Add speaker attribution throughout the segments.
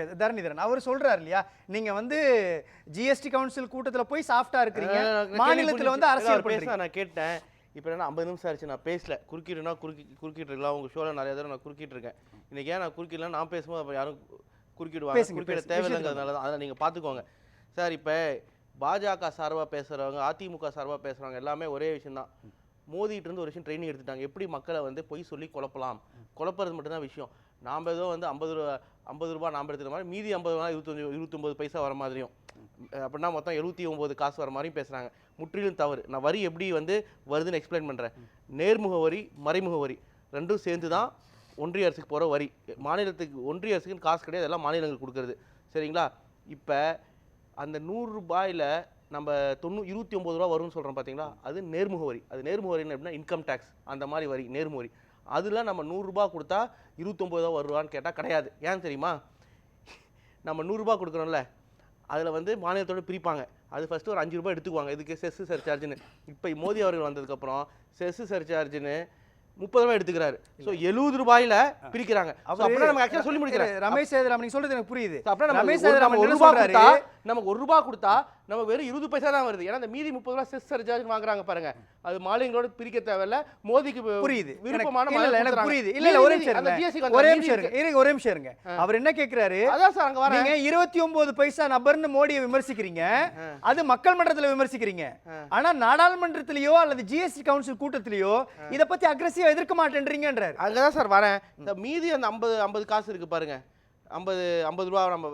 Speaker 1: தரணிதரன் அவர் சொல்றாரு இல்லையா, நீங்க வந்து ஜிஎஸ்டி கவுன்சில் கூட்டத்துல போய் சாஃப்டா இருக்கிறீங்க, மாநிலத்துல வந்து அரசியல் பண்றீங்க.
Speaker 2: நான் கேட்டேன். இப்போ என்ன 50 நிமிஷம் ஆச்சு நான் பேசல. குறுக்கிட்டுனா குறுக்கிட்டு இருக்கலாம். உங்க ஷோல நிறைய தடவை நான் குறுக்கிட்டு இருக்கேன். இன்னைக்கு ஏன் நான் குறுக்கிடல, நான் பேசும்போது அப்ப யாரும் குறுக்கிடுவாங்க. குறுக்கிட தேவையில்லைங்கிறதுனால தான். அதை நீங்க பாத்துக்கோங்க சார். இப்போ பாஜக சார்பா பேசுறவங்க, அதிமுக சார்பா பேசுறவங்க எல்லாமே ஒரே விஷயம் தான். மோதிட்டு இருந்து ஒரு விஷயம் ட்ரைனிங் எடுத்துட்டாங்க. எப்படி மக்களை வந்து பொய் சொல்லி குழப்பலாம், குழப்பறது மட்டும்தான் விஷயம். நாம் ஏதோ வந்து 50 ரூபா நாம் எடுத்துக்கிற மாதிரி மீதி 50 ரூபா 29 பைசா வர மாதிரியும், அப்படின்னா மொத்தம் 79 காசு வர மாதிரியும் பேசுகிறாங்க. முற்றிலும் தவறு. நான் வரி எப்படி வந்து வருதுன்னு எக்ஸ்பிளைன் பண்ணுறேன். நேர்முக வரி, மறைமுக வரி ரெண்டும் சேர்ந்து தான் ஒன்றிய அரசுக்கு போகிற வரி. மாநிலத்துக்கு ஒன்றிய அரசுக்குன்னு காசு கிடையாது, எல்லாம் மாநிலங்களுக்கு கொடுக்குறது. சரிங்களா? இப்போ அந்த 100 ரூபாயில் நம்ம 29 ரூபா வரும்னு சொல்கிறோம் பார்த்தீங்களா, அது நேர்முக வரி. அது நேர்முக வரின்னு எப்படின்னா இன்கம் டேக்ஸ் அந்த மாதிரி வரி, நேர்முக வரி. அதில் நம்ம 100 ரூபா கொடுத்தா 29 ரூபா வருவான்னு கேட்டால் கிடையாது. ஏன் தெரியுமா? நம்ம 100 ரூபா கொடுக்குறோம்ல, அதில் வந்து மாநிலத்தோடு பிரிப்பாங்க. அது ஃபஸ்ட்டு ஒரு 5 ரூபா எடுத்துக்குவாங்க, இதுக்கு செஸ் சர்சார்ஜுன்னு. இப்போ மோடி அவர்கள் வந்ததுக்கப்புறம் செஸ் சர்சார்ஜுன்னு 30 ரூபாய் எடுத்துக்கிறாரு. ஸோ 70 ரூபாயில பிரிக்கிறாங்க. அப்படின்னா நம்ம ஆக்சுவலாக சொல்லி முடிக்கிறேன்.
Speaker 1: ரமேஷ் சேதுராமன் நீங்க சொல்றது எனக்கு புரியுது.
Speaker 2: அப்படின்னா ரமேஷ் சேதுராமன் 1 ரூபா கொடுத்தா, நமக்கு 1 ரூபா கொடுத்தா நம்ம வெறும் 20 பைசா தான் வருது. ஏன்னா அந்த மீதி 30 ரூபா செஸ் சர்சார்ஜ் வாங்குறாங்க பாருங்க. அது மாநிலங்களோட பிரிக்க தேவையில்ல. மோடிக்கு புரியுது, விருப்பமான
Speaker 1: எனக்கு புரியுது. இல்ல இல்ல, ஒரே நிமிஷம் இருங்க. அவர் என்ன கேக்குறாரு,
Speaker 2: அதான் சார் அங்க வர
Speaker 1: நீங்க 29 பைசா நபர்னு மோடியை விமர்சிக்கிறீங்க, அது மக்கள் மன்றத்துல விமர்சிக்கிறீங்க. ஆனா நாடாளுமன்றத்திலயோ அல்லது ஜிஎஸ்டி கவுன்சில் கூட்டத்திலயோ இத பத்தி அக்ரெசிவா எதிர்க்க மாட்டேன்றீங்கன்றாரு.
Speaker 2: அங்கதான் சார் வரேன். இந்த மீதி அந்த 50 காசு இருக்கு பாருங்க, 50 ரூபா நம்ம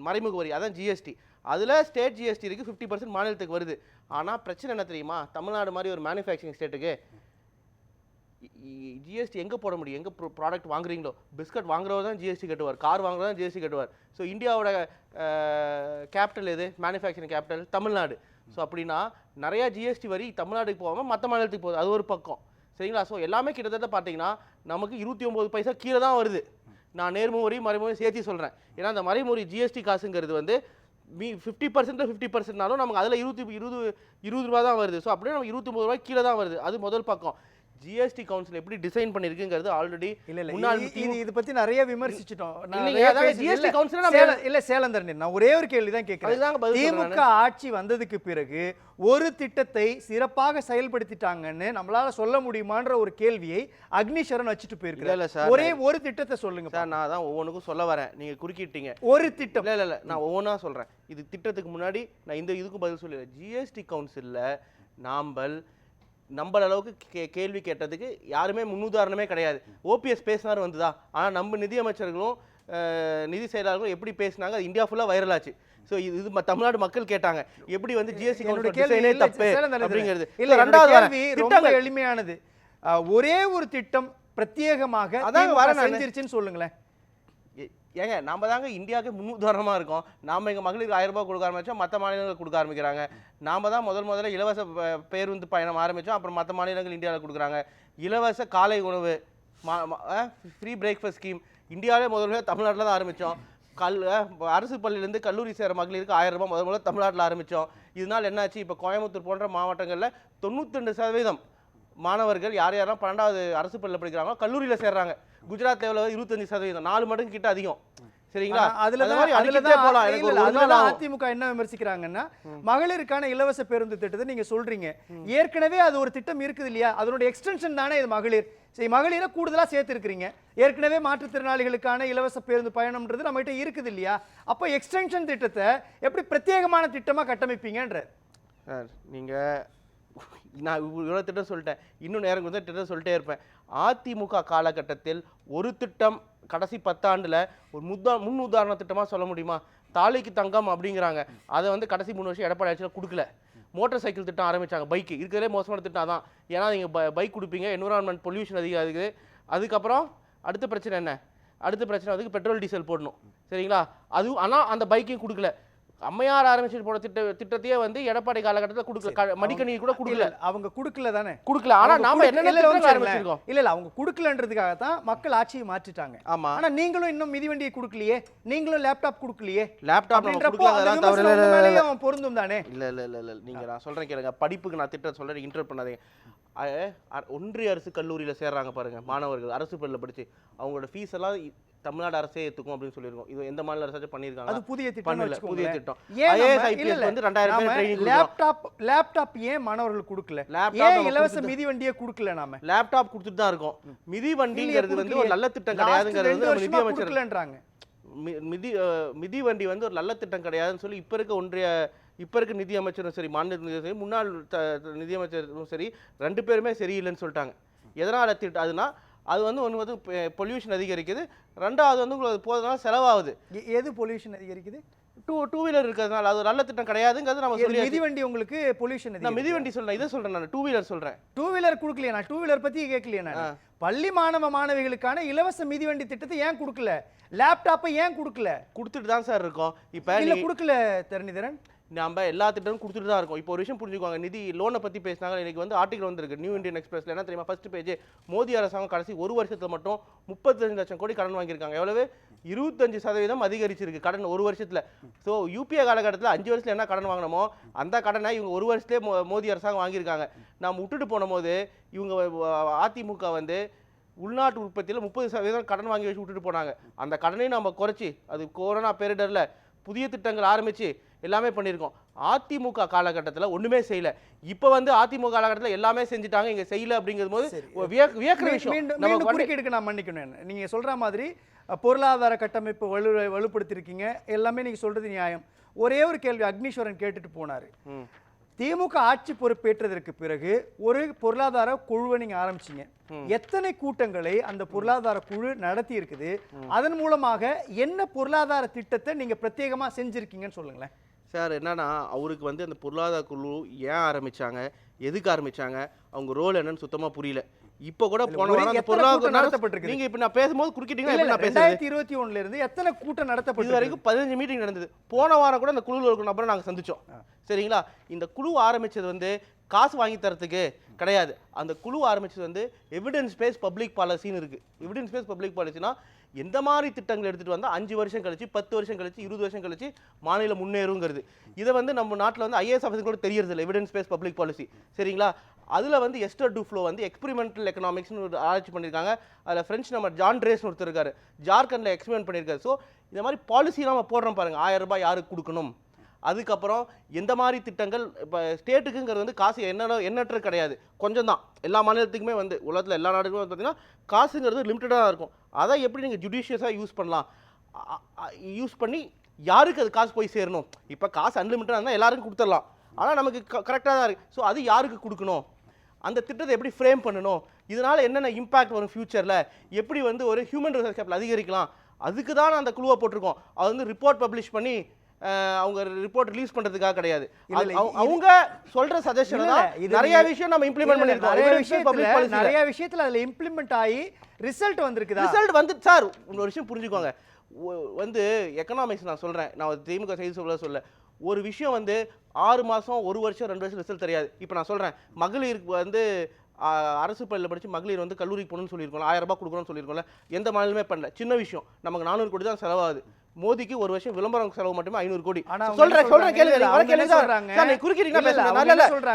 Speaker 2: மறைமுக வரி, அதான் ஜிஎஸ்டி. அதில் ஸ்டேட் ஜிஎஸ்டி இருக்குது, 50% மாநிலத்துக்கு வருது. ஆனால் பிரச்சனை என்ன தெரியுமா? தமிழ்நாடு மாதிரி ஒரு மேனுஃபேக்சரிங் ஸ்டேட்டுக்கு ஜிஎஸ்டி எங்கே போட முடியும்? எங்கே ப்ராடக்ட் வாங்குறீங்களோ, பிஸ்கட் வாங்குறவர் தான் ஜிஎஸ்டி கட்டுவார், கார் வாங்குறவர் தான் ஜிஎஸ்டி கட்டுவார். ஸோ இந்தியாவோட கேபிட்டல் எது? Manufacturing capital Tamil Nadu. ஸோ அப்படின்னா நிறையா ஜிஎஸ்டி வரி தமிழ்நாட்டுக்கு போகாமல் மற்ற மாநிலத்துக்கு போகுது. அது ஒரு பக்கம். சரிங்களா? ஸோ எல்லாமே கிட்டத்தட்ட பார்த்தீங்கன்னா நமக்கு 29 பைசா கீழே தான் வருது. நான் நேர்முக வரி மறைமுக சேர்த்து சொல்கிறேன். ஏன்னா அந்த மறைமுறை ஜிஎஸ்டி காசுங்கிறது வந்து 50% 50%னாலும் நமக்கு அதில் 20 ரூபா தான் வருது. ஸோ அப்படியே நம்ம 29 ரூபாய் கீழே தான் வருது. அது முதல் பக்கம். ஜிஎஸ்டி கவுன்சில் எப்படி டிசைன் பண்ணிருக்குங்கிறது ஆல்ரெடி
Speaker 1: இது பத்தி நிறைய விமர்சிச்சிட்டோம்.
Speaker 2: ஜிஎஸ்டி கவுன்சில்
Speaker 1: இல்ல சேலந்தரன், நான் ஒரே ஒரு கேள்வி தான் கேட்கிறேன். திமுக ஆட்சி வந்ததுக்கு பிறகு ஒரு திட்டத்தை சிறப்பாக செயல்படுத்திட்டாங்கன்னு நம்மளால சொல்ல முடியுமான்ற ஒரு கேள்வியை அக்னிஷரன் வச்சுட்டு போயிருக்காரு. ஒரே ஒரு திட்டத்தை சொல்லுங்க
Speaker 2: சார். நான் தான் ஒவ்வொன்றுக்கும் சொல்ல வரேன், நீங்க குறுக்கிட்டீங்க.
Speaker 1: ஒரு திட்டம்
Speaker 2: இல்ல நான் ஒவ்வொன்றா சொல்றேன். இது திட்டத்துக்கு முன்னாடி நான் இதுக்கும் பதில் சொல்லிடுறேன். ஜிஎஸ்டி கவுன்சில்ல நம்மள அளவுக்கு கேள்வி கேட்டதுக்கு யாருமே முன்னுதாரணமே கிடையாது. ஓபிஎஸ் பேசினார் வந்துதா, ஆனால் நம்ம நிதியமைச்சர்களும் நிதி செயலாளர்களும் எப்படி பேசினாங்க, அது இந்தியா ஃபுல்லாக வைரல் ஆச்சு. ஸோ இது தமிழ்நாடு மக்கள் கேட்டாங்க, எப்படி வந்து ஜிஎஸ்டி கவுன்சில் தப்பு அப்படிங்கிறது.
Speaker 1: இல்ல, ரெண்டாவது கேள்வி ரொம்ப எளிமையானது. ஒரே ஒரு திட்டம் பிரத்யேகமாக செஞ்சிருச்சுன்னு சொல்லுங்களேன்.
Speaker 2: ஏங்க நாம தாங்க இந்தியாவுக்கு முன்னுதாரணமா இருக்கோம். நாம எங்க மகளிருக்கு 1000 ரூபாய் கொடுக்க ஆரம்பிச்சோம், மற்ற மாநிலங்கள் கொடுக்க ஆரம்பிக்கிறாங்க. நாம தான் முதல்ல இலவச பேருந்து பயணம் ஆரம்பிச்சோம், அப்புறம் மற்ற மாநிலங்கள் இந்தியாவில் கொடுக்குறாங்க. இலவச காலை உணவு, ஃப்ரீ பிரேக்ஃபாஸ்ட் ஸ்கீம் இந்தியாவிலே முதல்ல தமிழ்நாட்டில் தான் ஆரம்பித்தோம். அரசு பள்ளியிலேருந்து கல்லூரி சேர மகளிருக்கு 1000 ரூபாய் முதல்ல தமிழ்நாட்டில் ஆரம்பித்தோம். இதனால் என்னாச்சு? இப்போ கோயம்புத்தூர் போன்ற மாவட்டங்களில் 92% மாணவர்கள் யாரெல்லாம் 12வது அரசு பள்ளியில் படிக்கிறாங்களோ கல்லூரியில் சேர்றாங்க. குஜராத் லெவலில் 25%, 4 மடங்கு கிட்ட அதிகம். சரிங்களா?
Speaker 1: அதிமுக என்ன விமர்சிக்கிறாங்கன்னா, மகளிருக்கான இலவச பேருந்து திட்டத்தை நீங்க சொல்றீங்க, ஏற்கனவே அது ஒரு திட்டம் இருக்குது இல்லையா, அதனுடைய எக்ஸ்டென்ஷன் தானே இது மகளிர். சரி, மகளிரை கூடுதலா சேர்த்து இருக்கிறீங்க. ஏற்கனவே மாற்றுத்திறனாளிகளுக்கான இலவச பேருந்து பயணம்ன்றது நம்ம கிட்ட இருக்குது இல்லையா, அப்ப எக்ஸ்டென்ஷன் திட்டத்தை எப்படி பிரத்யேகமான திட்டமா கட்டமைப்பீங்கன்ற
Speaker 2: நீங்க நான் இவ்வளோ திட்டம் சொல்லிட்டேன், இன்னும் நேரம் கொடுத்தா திட்டம் சொல்லிட்டே இருப்பேன். அதிமுக காலகட்டத்தில் ஒரு திட்டம் கடைசி 10 ஆண்டில் ஒரு முன் உதாரண திட்டமாக சொல்ல முடியுமா? தாலிக்கு தங்கம் அப்படிங்கிறாங்க, அதை வந்து கடைசி 3 வருஷம் எடப்பாடி ஆட்சியில் கொடுக்கல. மோட்டார் சைக்கிள் திட்டம் ஆரம்பித்தாங்க, பைக்கு இருக்கிறதே மோசமான திட்டம் தான். ஏன்னா நீங்கள் பைக் கொடுப்பீங்க, என்விரான்மெண்ட் பொல்யூஷன் அதிகம் இருக்குது. அதுக்கப்புறம் அடுத்த பிரச்சனை என்ன? அடுத்த பிரச்சனை அதுக்கு பெட்ரோல் டீசல் போடணும். சரிங்களா? அதுவும் ஆனால் அந்த பைக்கையும் கொடுக்கல. அம்மையார் ஆரம்பிச்சு போன திட்டத்தையே வந்து எடப்பாடி காலகட்டத்தில் கொடுக்கல, மடிக்கணி கூட கொடுக்கல.
Speaker 1: அவங்க கொடுக்கல தானே,
Speaker 2: கொடுக்கல. ஆனா நாம ஆரம்பிச்சிருக்கோம்.
Speaker 1: இல்ல அவங்க கொடுக்கலன்றதுக்காக தான் மக்கள் ஆட்சியை மாற்றிட்டாங்க.
Speaker 2: ஆமா,
Speaker 1: ஆனா நீங்களும் இன்னும் மிதிவண்டியை கொடுக்கலையே, நீங்களும் லேப்டாப் கொடுக்கலையே.
Speaker 2: லேப்டாப்
Speaker 1: பொருந்தும் தானே?
Speaker 2: இல்ல நீங்க நான் சொல்றேன் கேளுங்க, படிப்புக்கு நான் திட்டம் சொல்றேன், இன்டர் பண்ணாதீங்க. ஒன்றிய அரசு கல்லூரியில் சேர்றாங்க பாருங்க மாணவர்கள், அரசு பள்ளியில் படிச்சு அவங்களோட ஃபீஸ் எல்லாம் தமிழ்நாடு அரசே ஏத்துக்கும் அப்படின்னு சொல்லியிருக்கோம். இது எந்த மாநில அரசாச்சும் பண்ணியிருக்காங்க?
Speaker 1: அது புதிய திட்டம்
Speaker 2: பண்ணல,
Speaker 1: வச்சுக்கோங்களேன்.
Speaker 2: புதிய திட்டம்.
Speaker 1: ஏன்
Speaker 2: ஐஏஎஸ்
Speaker 1: நம்ம-
Speaker 2: ஐபிஎஸ்
Speaker 1: இல்ல,
Speaker 2: வந்து 2000 பேர் ட்ரைனிங் கொடுக்குறோம்.
Speaker 1: லேப்டாப் ஏன் மாணவர்களுக்கு கொடுக்கல?
Speaker 2: லேப்டாப்
Speaker 1: ஏன்
Speaker 2: நம்ம
Speaker 1: இலவச மிதிவண்டியை கொடுக்கல? நாம
Speaker 2: லேப்டாப் கொடுத்துட்டு தான் இருக்கோம். மிதிவண்டிங்கிறது வந்து ஒரு நல்ல திட்டம் கிடையாதுங்கிறது வந்து நம்ம நிதியமைச்சர்
Speaker 1: கொடுக்கலன்றாங்க.
Speaker 2: மிதிவண்டி வந்து ஒரு நல்ல திட்டம் கிடையாதுன்னு சொல்லி இப்ப இருக்க நிதியமைச்சரும் சரி, மாநில நிதியமைச்சரும் சரி, முன்னாள் நிதியமைச்சரும் சரி, 2 பேருமே சரியில்லைன்னு சொல்லிட்டாங்க. எதனால அதுனா அது வந்து ஒன்று வந்து பொல்யூஷன் அதிகரிக்குது, 2வது வந்து உங்களுக்கு போகிறதுனால செலவாகுது.
Speaker 1: எது பொல்யூஷன் அதிகரிக்குது?
Speaker 2: டூ வீலர் இருக்கிறதுனால அது ஒரு நல்ல திட்டம் கிடையாதுங்கிறது நம்ம சொல்லி.
Speaker 1: மிதிவண்டி உங்களுக்கு பொல்யூஷன்
Speaker 2: நான் மிதிவண்டி சொல்றேன், இதை சொல்றேன், நான் டூ வீலர் சொல்றேன்.
Speaker 1: டூ வீலர் கொடுக்கலையா? நான் டூ வீலர் பத்தி கேட்கலையா? நான் பள்ளி மாணவிகளுக்கான இலவச மிதிவண்டி திட்டத்தை ஏன் கொடுக்கல? லேப்டாப்பை ஏன் கொடுக்கல?
Speaker 2: கொடுத்துட்டு தான் சார் இருக்கோம். இப்ப
Speaker 1: இல்ல கொடுக்கல தரணிதரன்.
Speaker 2: நம்ம எல்லா திட்டமும் கொடுத்துட்டு தான் இருக்கோம். இப்போ ஒரு விஷயம் புரிஞ்சுக்குவாங்க, நிதி லோனை பற்றி பேசினாங்க. இன்னைக்கு வந்து ஆர்டிகல் வந்திருக்கு நியூ இந்தியன் எக்ஸ்பிரஸ்ல. என்ன தெரியுமா? ஃபர்ஸ்ட் பேஜ், மோடி அரசாங்கம் கடைசி 1 வருஷத்துல மட்டும் 35 லட்சம் கோடி கடன் வாங்கியிருக்காங்க. எவ்வளவு? 25% அதிகரிச்சிருக்கு கடன் 1 வருஷத்துல. ஸோ யூபிஏ காலகட்டத்தில் 5 வருஷத்துல என்ன கடன் வாங்கினோமோ அந்த கடனை இவங்க 1 வருஷத்துலேயே மோடி அரசாங்கம் வாங்கியிருக்காங்க. நம்ம விட்டுட்டு போன போது இவங்க அதிமுக வந்து உள்நாட்டு உற்பத்தியில் 30% கடன் வாங்கி வச்சு விட்டுட்டு போனாங்க. அந்த கடனையும் நம்ம குறைச்சி, அது கொரோனா பேரிடர்ல புதிய திட்டங்கள் ஆரம்பிச்சு எல்லாமே பண்ணியிருக்கோம். அதிமுக காலகட்டத்தில் ஒண்ணுமே செய்யல. இப்ப வந்து அதிமுக காலகட்டத்தில் எல்லாமே செஞ்சுட்டாங்க, இங்க செய்யல அப்படிங்கிறது போது வியக்கிற விஷயம்.
Speaker 1: நம்ம குறுக்கீடுக்கு நான் மன்னிக்கணும். நீங்க சொல்ற மாதிரி பொருளாதார கட்டமைப்பு வலுப்படுத்திருக்கீங்க, எல்லாமே நீங்க சொல்றது நியாயம். ஒரே ஒரு கேள்வி அக்னீஸ்வரன் கேட்டுட்டு போனாரு. திமுக ஆட்சி பொறுப்பேற்றதற்கு பிறகு ஒரு பொருளாதார குழுவை நீங்க ஆரம்பிச்சீங்க. எத்தனை கூட்டங்களை அந்த பொருளாதார குழு நடத்தி இருக்குது? அதன் மூலமாக என்ன பொருளாதார திட்டத்தை நீங்க பிரத்யேகமா செஞ்சிருக்கீங்கன்னு சொல்லுங்களேன்
Speaker 2: சார். என்னன்னா அவருக்கு வந்து அந்த பொருளாதார குழு ஏன் ஆரம்பிச்சாங்க, எதுக்கு ஆரம்பிச்சாங்க, அவங்க ரோல் என்னன்னு சுத்தமா புரியல. இப்ப கூட போன வாரம் அந்த பொருளாதார நடத்தப்பட்டிருக்கு. நீங்க இப்ப நான் பேசும்போது குறுக்கிட்டீங்கன்னா நான் பேசுறேன்.
Speaker 1: 2021ல இருந்து எத்தனை கூட்டம் நடத்தப்பட்டது?
Speaker 2: இது வரைக்கும் 15 மீட்டிங் நடந்தது. போன வாரம் கூட அந்த குழுவில் இருக்கிற நபரை நாங்க சந்திச்சோம். சரிங்களா? இந்த குழு ஆரம்பிச்சது வந்து காசு வாங்கி தரத்துக்கு கிடையாது. அந்த குழு ஆரம்பிச்சது வந்து எவிடன்ஸ் பேஸ் பப்ளிக் பாலிசின்னு இருக்கு. எவிடன்ஸ் பேஸ் பப்ளிக் பாலிசினா எந்த மாதிரி திட்டங்கள் எடுத்துட்டு வந்தா 5 வருஷம் கழிச்சு, 10 வருஷம் கழிச்சு, 20 வருஷம் கழிச்சு மாநிலம் முன்னேறுங்கிறது. இதை வந்து நம்ம நாட்டில் வந்து ஐஏஎஸ் ஆஃபீஸர் கூட தெரியறது இல்லை. Evidence base public policy. சரிங்களா? அதுல வந்து எஸ்டர் டூஃப்ளோ வந்து எக்ஸ்பெரிமெண்டல் எக்கனாமிக்ஸ்னு ஒரு ஆராய்ச்சி பண்ணியிருக்காங்க. அதில் ஃப்ரெஞ்ச் நம்ம ஜான் ட்ரேஸ்னு ஒருத்தர் இருக்காரு, ஜார்க்கண்டில் எக்ஸ்பெரிமெண்ட் பண்ணியிருக்காரு. ஸோ இந்த மாதிரி பாலிசி நம்ம போடுறோம் பாருங்க. 1000 ரூபாய் யாருக்கு கொடுக்கணும், அதுக்கப்புறம் எந்த மாதிரி திட்டங்கள். இப்போ ஸ்டேட்டுக்குங்கிறது வந்து காசு எண்ணற்ற கிடையாது, கொஞ்சம் தான். எல்லா மாநிலத்துக்குமே வந்து உலகத்தில் எல்லா நாடுகளுமே பார்த்தீங்கன்னா காசுங்கிறது லிமிட்டடாக தான் இருக்கும். அதை எப்படி நீங்கள் ஜுடிஷியஸாக யூஸ் பண்ணலாம், யூஸ் பண்ணி யாருக்கு அது காசு போய் சேரணும். இப்போ காசு அன்லிமிட்டடாக இருந்தால் எல்லாருக்கும் கொடுத்துடலாம், ஆனால் நமக்கு கரெக்டாக தான் இருக்குது. ஸோ அது யாருக்கு கொடுக்கணும், அந்த திட்டத்தை எப்படி ஃப்ரேம் பண்ணணும், இதனால் என்னென்ன இம்பாக்ட் வரும் ஃபியூச்சரில், எப்படி வந்து ஒரு ஹியூமன் ரிசோர்ஸ் கேபிட்டல் அதிகரிக்கலாம், அதுக்கு தான் அந்த குழுவை போட்டிருக்கோம். அது வந்து ரிப்போர்ட் பப்ளிஷ் பண்ணி அவங்க ரிப்போர்ட் ரிலீஸ் பண்றதுக்காக கிடையாது. அவங்க சொல்ற சஜஷன் தான் நிறைய விஷயம் நம்ம இம்ப்ளிமென்ட் பண்ணிருக்கோம்.
Speaker 1: நிறைய விஷயத்துல அதுல இம்ப்ளிமென்ட் ஆகி ரிசல்ட் வந்திருக்கு.
Speaker 2: ரிசல்ட் வந்து சார் ஒரு விஷயம் புரிஞ்சுக்கோங்க. வந்து எக்கனாமிக்ஸ் நான் சொல்றேன், நான் திமுக செய்தி சொல்ல ஒரு விஷயம் வந்து 6 மாசம் 1 வருஷம் 2 வருஷம் ரிசல்ட் தெரியாது. இப்போ நான் சொல்றேன், மகளிருக்கு வந்து அரசு பள்ளியில் படிச்சு மகளிர் வந்து கல்லூரிக்கு போகணும்னு சொல்லியிருக்கோம், 1000 ரூபாய் கொடுக்கணும்னு சொல்லியிருக்கோம்ல, எந்த மாநிலமே பண்ணல. சின்ன விஷயம், நமக்கு 400 கோடி தான் செலவாகுது. மோடிக்கு ஒரு வருஷம் விளம்பரம் செலவு மட்டுமே 500 கோடி. சொல்றேன் கேளுங்க.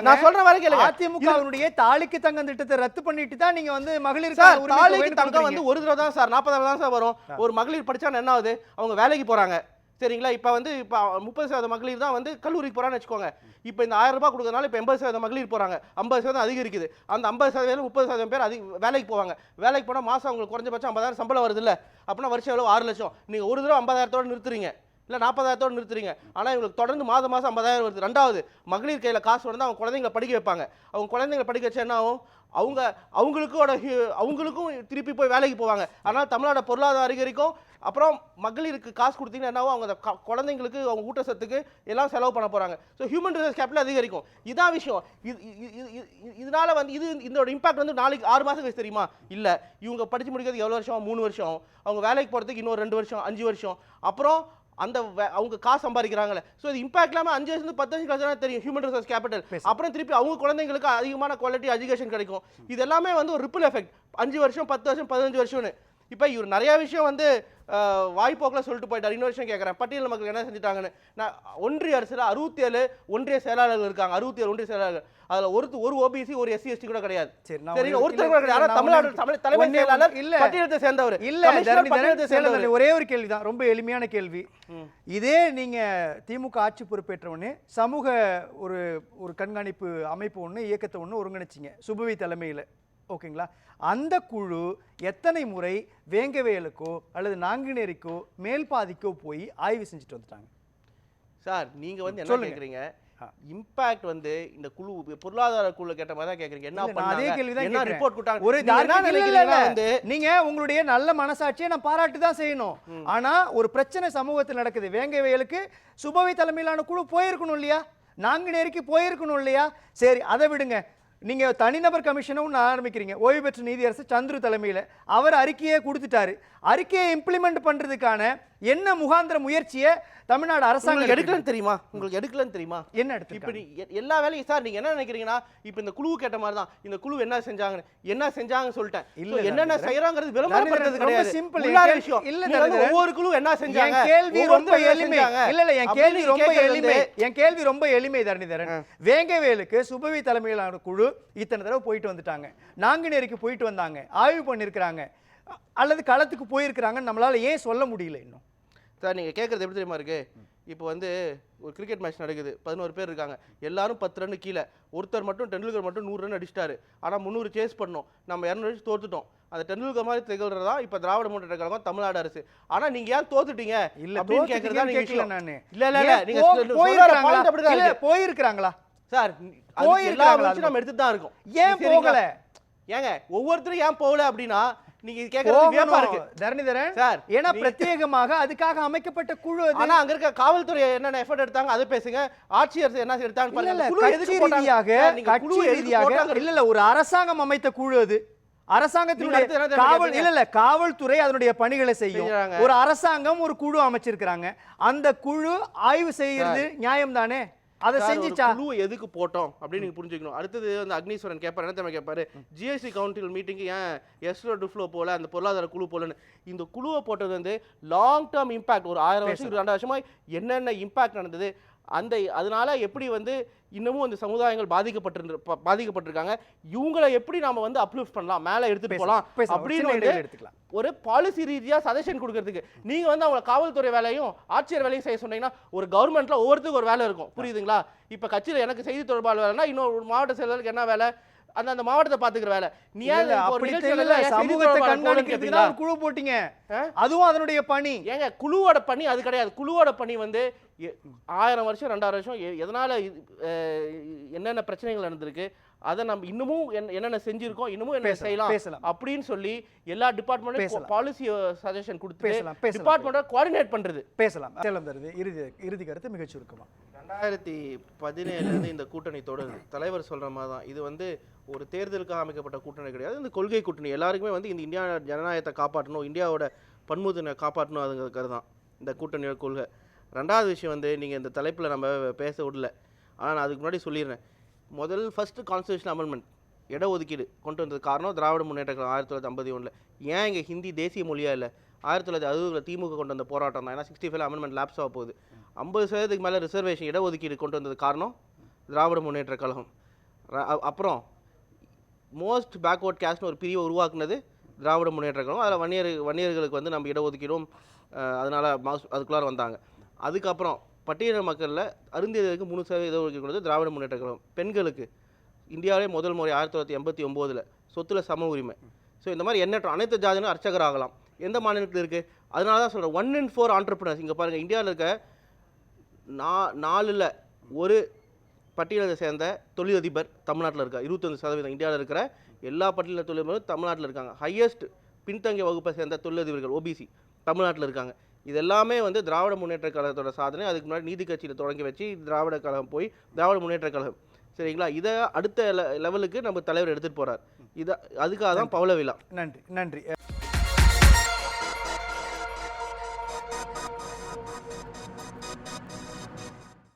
Speaker 2: நான் சொல்ற வரை கேளுங்க.
Speaker 1: அதிமுகவினுடைய தாலிக்கு தங்கம் திட்டத்தை ரத்து பண்ணிட்டு தான் நீங்க வந்து மகளிர்
Speaker 2: தாலிக்கு தங்கம் வந்து ஒரு தடவை தான் சார், 40 தான் சார் வரும். ஒரு மகளிர் படிச்சா என்ன ஆகுது, அவங்க வேலைக்கு போறாங்க. சரிங்களா? இப்போ வந்து இப்போ 30% மகளிர் தான் வந்து கல்லூரிக்கு போறான்னு வச்சுக்கோங்க. இப்போ இந்த 1000 ரூபாய் கொடுக்கறதுனால இப்போ 80% மகளிர் போறாங்க, 50% அதிகரிக்குது. அந்த 50% 30% பேர் வேலைக்கு போவாங்க. வேலைக்கு போனால் மாசம் அவங்களுக்கு குறைஞ்சபட்சம் 50,000 சம்பளம் வருது இல்லை? அப்படின்னா வருஷம் எவ்வளோ? 6 லட்சம். நீங்க ஒரு தடவை 50,000 நிறுத்துறீங்க, இல்லை 40,000 நிறுத்துறீங்க. ஆனால் இவங்களுக்கு தொடர்ந்து மாதம் 50,000 வருது. 2வது, மகளிர் கையில் காசு வந்து அவங்க குழந்தைங்களை படிக்க வைப்பாங்க. அவங்க குழந்தைங்களை படிக்க வச்சா என்ன ஆகும், அவங்களுக்கும் திருப்பி போய் வேலைக்கு போவாங்க. ஆனால் தமிழ்நாடு பொருளாதார அதிகரிக்கும். அப்புறம் மகளிருக்கு காசு கொடுத்தீங்கன்னா என்ன ஆகும், அவங்க குழந்தைங்களுக்கு அவங்க ஊட்டச்சத்துக்கு எல்லாம் செலவு பண்ண போறாங்க. ஸோ ஹியூமன் ரிசோர்ஸ் கேபிட்டல் அதிகரிக்கும். இதான் விஷயம். இதனால வந்து இதோட இம்பாக்ட் வந்து நாளைக்கு 6 மாசம் கழிச்சு தெரியுமா? இல்லை, இவங்க படிச்சு முடிக்கிறதுக்கு எவ்வளோ வருஷம்? 3 வருஷம். அவங்க வேலைக்கு போகிறதுக்கு இன்னொரு 2 வருஷம், 5 வருஷம். அப்புறம் அந்த அவங்க காசு சம்பாதிக்கிறாங்களே. ஸோ இது இம்பாக்ட் இல்லாமல் 5 வருஷம் 10 வருஷம் கழிச்சு தெரியும் ஹியூமன் ரிசோர்ஸ் கேபிட்டல். அப்புறம் திருப்பி அவங்க குழந்தைங்களுக்கு அதிகமான குவாலிட்டி எஜுகேஷன் கிடைக்கும். இது எல்லாமே வந்து ஒரு ரிப்பிள் எஃபெக்ட். 5 வருஷம் 10 வருஷம் 15 வருஷம்னு இப்போ இவர் நிறைய விஷயம் வந்து வாய்ப்போக்கில் சொல்லிட்டு போயிட்டார். இன்னொரு விஷயம் கேட்குறேன், பட்டியல் மக்கள் என்ன செஞ்சுட்டாங்கன்னு. நான் ஒன்றிய அரசில் 67 ஒன்றிய செயலாளர்கள் இருக்காங்க, 67 ஒன்றிய செயலாளர்கள். அதுல ஒரு ஓபிசி ஒரு SC ST கூட கிடையாது. சரிங்க, ஒருத்தர் கூட கிடையாது. ஆனா தமிழ்நாடு தலைமை செயலாளர் பட்டியலத்தை சேர்ந்தவர் இல்ல.
Speaker 1: ஒரே ஒரு கேள்விதான், ரொம்ப எளிமையான கேள்வி. இதே நீங்க திமுக ஆட்சி பொறுப்பேற்ற உடனே சமூக ஒரு கண்காணிப்பு அமைப்பு ஒண்ணு, இயக்கத்தை ஒண்ணு ஒருங்கிணைச்சிங்க சுபவி தலைமையில, ஓகேங்களா? அந்த குழு எத்தனை முறை வேங்கவேலுக்கோ அல்லது நாங்குநேரிக்கோ மேல்பாதிக்கோ போய் ஆய்வு செஞ்சுட்டு வந்துட்டாங்க?
Speaker 2: சார் நீங்க வந்து என்ன கேக்குறீங்க, இம்பாக்ட் வந்து இந்த குழு பொருளாதார குழு கேட்ட மாதிரி தான் கேக்குறீங்க. என்ன பண்ணாங்க, என்ன ரிப்போர்ட் கொடுத்தாங்க?
Speaker 1: ஒரு வந்து நீங்க உங்களுடைய நல்ல மனசாட்சியை நான் பாராட்டு தான் செய்யணும். ஆனா ஒரு பிரச்சனை சமூகத்தில் நடக்குது, வேங்கவேலுக்கு சுபவி தலைமையிலான குழு போயிருக்கணும் இல்லையா, நாங்குநேரிக்கு போயிருக்கணும் இல்லையா? சரி, அதை விடுங்க. நீங்க தனிநபர் கமிஷனை ஒன்று ஆரம்பிக்கிறீங்க, ஓய்வு பெற்ற நீதியரசர் சந்துரு தலைமையில். அவர் அறிக்கையை கொடுத்துட்டாரு. அறிக்கையை இம்ப்ளிமெண்ட் பண்றதுக்கான என்ன முகாந்திர முயற்சியை தமிழ்நாடு அரசாங்கம்
Speaker 2: எடுக்கலன்னு தெரியுமா? உங்களுக்கு எடுக்கலன்னு தெரியுமா?
Speaker 1: என்ன எடுத்து
Speaker 2: இப்ப எல்லா வேலையும் சார் நீங்க என்ன நினைக்கிறீங்கன்னா, இப்ப இந்த குழு கேட்ட மாதிரி தான் இந்த குழு என்ன செஞ்சாங்கன்னு சொல்லிட்டேன். இல்ல என்னென்ன செய்யறாங்கிறது விளம்பரப்படுறது கிடையாது, சிம்பிள் விஷயம். இல்ல ஒவ்வொரு குழு என்ன செஞ்சாங்க,
Speaker 1: கேள்வி ரொம்ப எளிமை. இல்ல என் கேள்வி ரொம்ப எளிமை. என் கேள்வி ரொம்ப எளிமை தரணிதரன். வேங்கவேலுக்கு சுபவி தலைமையிலான குழு இத்தனை தடவை போயிட்டு வந்துட்டாங்க, நாங்குநேரிக்கு போயிட்டு வந்தாங்க, ஆய்வு பண்ணிருக்கிறாங்க, அல்லது களத்துக்கு போயிருக்கிறாங்கன்னு நம்மளால ஏன் சொல்ல முடியல இன்னும்?
Speaker 2: சார் நீங்கள் கேட்குறது எப்படி தெரியுமா இருக்குது, இப்போ வந்து ஒரு கிரிக்கெட் மேட்ச் நடக்குது, 11 பேர் இருக்காங்க, எல்லாரும் 10 ரன் கீழே, ஒருத்தர் மட்டும் டெண்டுல்கர் மட்டும் 100 ரன் அடிச்சிட்டாரு. ஆனால் 300 சேஸ் பண்ணோம், நம்ம 200 அடிச்சு தோத்துட்டோம். அந்த டெண்டுல்கர் மாதிரி திகழ்றதா இப்போ திராவிட முன்னேற்ற கழகம் தமிழ்நாடு அரசு. ஆனால் நீங்கள் ஏன் தோத்துட்டீங்க அப்படின்னு கேட்குறதா நீங்கள் கேட்கல. நான் இல்லை நீங்கள்
Speaker 1: போயிருக்கிறாங்களா
Speaker 2: சார்? எல்லா முயற்சியும் நம்ம எடுத்துட்டு தான் இருக்கோம்.
Speaker 1: ஏன் போகல?
Speaker 2: ஏங்க ஒவ்வொருத்தரும் ஏன் போகல அப்படின்னா நீங்க கேக்குறது வியப்பா இருக்கு
Speaker 1: தரணிதரன் சார். ஏன்னா பிரத்யேகமாக அதுக்காக அமைக்கப்பட்ட குழு.
Speaker 2: ஆனா அங்க இருக்க காவல்துறை என்னென்ன எஃபர்ட் எடுத்தாங்க அதை பேசுங்க, ஆட்சியர் என்ன எடுத்தாங்க பாருங்க.
Speaker 1: கட்சி ரீதியாக இல்ல ஒரு அரசாங்கம் அமைத்த குழு அது. அரசாங்கத்தினுடைய காவல்துறை அதனுடைய பணிகளை செய்யும். ஒரு அரசாங்கம் ஒரு குழு அமைச்சிருக்காங்க, அந்த குழு ஆய்வு செய்யறது நியாயம் தானே? அதை செஞ்சுச்சா?
Speaker 2: குழு எதுக்கு போட்டோம் அப்படின்னு நீங்க புரிஞ்சுக்கணும். அடுத்தது வந்து அக்னீஸ்வரன் கேட்பாரு, என்ன தெரியுமா கேட்பாரு, ஜிஎஸ்டி கவுன்சில் மீட்டிங்கு ஏன் எஸ்ரோ டுஃப்ளோ போல, அந்த பொருளாதார குழு போலன்னு. இந்த குழுவை போட்டது வந்து லாங் டேர்ம் இம்பாக்ட், ஒரு 1000 வருஷம் 200 வருஷமா என்னென்ன இம்பாக்ட் நடந்தது, அதனால எப்படி வந்து இன்னமும் அந்த சமுதாயங்கள் பாதிக்கப்பட்டிருக்காங்க, இவங்களை எப்படி நாம வந்து அப்லிஃப்ட் பண்ணலாம், மேலே எடுத்துட்டு போகலாம் அப்படின்னு எடுத்துக்கலாம். ஒரு பாலிசி ரீதியா சஜஷன் கொடுக்கறதுக்கு நீங்க வந்து அவங்க காவல்துறை வேலையும் ஆட்சியர் வேலையும் செய்ய சொன்னீங்கன்னா, ஒரு கவர்மெண்ட்ல ஒவ்வொருத்துக்கும் ஒரு வேலை இருக்கும், புரியுதுங்களா? இப்ப கட்சியில எனக்கு செய்தி தொடர்பாளர் வேலைன்னா இன்னொரு மாவட்ட செயலருக்கு என்ன வேலை, அந்த மாவட்டத்தை பாத்துக்கிற வேலை. நீ
Speaker 1: சமூகத்தை கண்காணிக்கிறதுக்கு தான் குழு போட்டீங்க, அதுவும் அதனுடைய பணி.
Speaker 2: ஏங்க குழுவோட பணி அது கிடையாது. குழுவோட பணி வந்து 1000 வருஷம் 2000 வருஷம் எதனால என்னென்ன பிரச்சனைகள் நடந்திருக்கு, அதை நம்ம இன்னமும் என்னென்ன செஞ்சிருக்கோம், இன்னமும் என்ன செய்யலாம் அப்படின்னு சொல்லி எல்லா டிபார்ட்மெண்ட்டும் பாலிசி சஜஷன் கொடுத்து டிபார்ட்மெண்ட்டை கோஆர்டினேட் பண்றது.
Speaker 1: பேசலாம். இறுதி கருத்து மிகச் சுருக்கமா.
Speaker 2: 2017 இந்த கூட்டணி தொடருது. தலைவர் சொல்ற மாதிரி தான் இது வந்து ஒரு தேர்தலுக்காக அமைக்கப்பட்ட கூட்டணி கிடையாது, இந்த கொள்கை கூட்டணி. எல்லாருக்குமே வந்து இந்த இந்தியா ஜனநாயகத்தை காப்பாற்றணும், இந்தியாவோட பன்முகத்தினை காப்பாற்றணும், அதுங்கிறது தான் இந்த கூட்டணியோட கொள்கை. ரெண்டாவது விஷயம் வந்து நீங்கள் இந்த தலைப்பில் நம்ம பேச விடல, ஆனால் நான் அதுக்கு முன்னாடி சொல்லிடுறேன். ஃபஸ்ட்டு கான்ஸ்டியூஷன் அமெண்ட்மெண்ட் இடஒதுக்கீடு கொண்டு வந்தது காரணம் திராவிட முன்னேற்ற கழகம் 1951. ஏன் இங்கே ஹிந்தி தேசிய மொழியாக இல்லை? 1960 திமுக கொண்டு வந்த போராட்டம் தான். ஏன்னா 65 அமெண்ட்மெண்ட் லேப்ஸ் ஆக போகுது. 50% மேலே ரிசர்வேஷன் இடஒதுக்கீடு கொண்டு வந்தது காரணம் திராவிட முன்னேற்ற கழகம். அப்புறம் மோஸ்ட் பேக்வர்ட் கேஸ்ட்னு ஒரு பிரிவை உருவாக்குனது திராவிட முன்னேற்ற கழகம். அதில் வன்னியர்களுக்கு வந்து நம்ம இடஒதுக்கீடும் அதனால் அதுக்குள்ளார வந்தாங்க. அதுக்கப்புறம் பட்டியல மக்களில் அருந்தியதற்கு 3% இடஒதுக்கீடு கொடுத்தது திராவிட முன்னேற்ற கழகம். பெண்களுக்கு இந்தியாவிலே முதல் முறை 1989 சொத்துல சம உரிமை. ஸோ இந்த மாதிரி எண்ணற்ற அனைத்து ஜாதியிலும் அர்ச்சகர் ஆகலாம். எந்த மாநிலத்தில் இருக்குது? அதனால தான் சொல்கிறேன் 1 in 4 ஆண்டர்பிரினர்ஸ். இங்கே பாருங்கள், இந்தியாவில் இருக்க 4ல் 1 பட்டியலை சேர்ந்த தொழிலதிபர் தமிழ்நாட்டில் இருக்கா. 25% இந்தியாவில் இருக்கிற எல்லா பட்டியல தொழிலதிபரும் தமிழ்நாட்டில் இருக்காங்க. ஹையஸ்ட் பின்தங்கிய வகுப்பை சேர்ந்த தொழிலதிபர்கள் OBC தமிழ்நாட்டில் இருக்காங்க. இது எல்லாமே வந்து திராவிட முன்னேற்ற கழகத்தோட சாதனை. அதுக்கு முன்னாடி நீதி கட்சியில் தொடங்கி வச்சு திராவிட கழகம் போய் திராவிட முன்னேற்ற கழகம், சரிங்களா, இதை அடுத்த லெவலுக்கு நம்ம தலைவர் எடுத்துகிட்டு போகிறார். அதுக்காக தான் பவள விழா.
Speaker 1: நன்றி.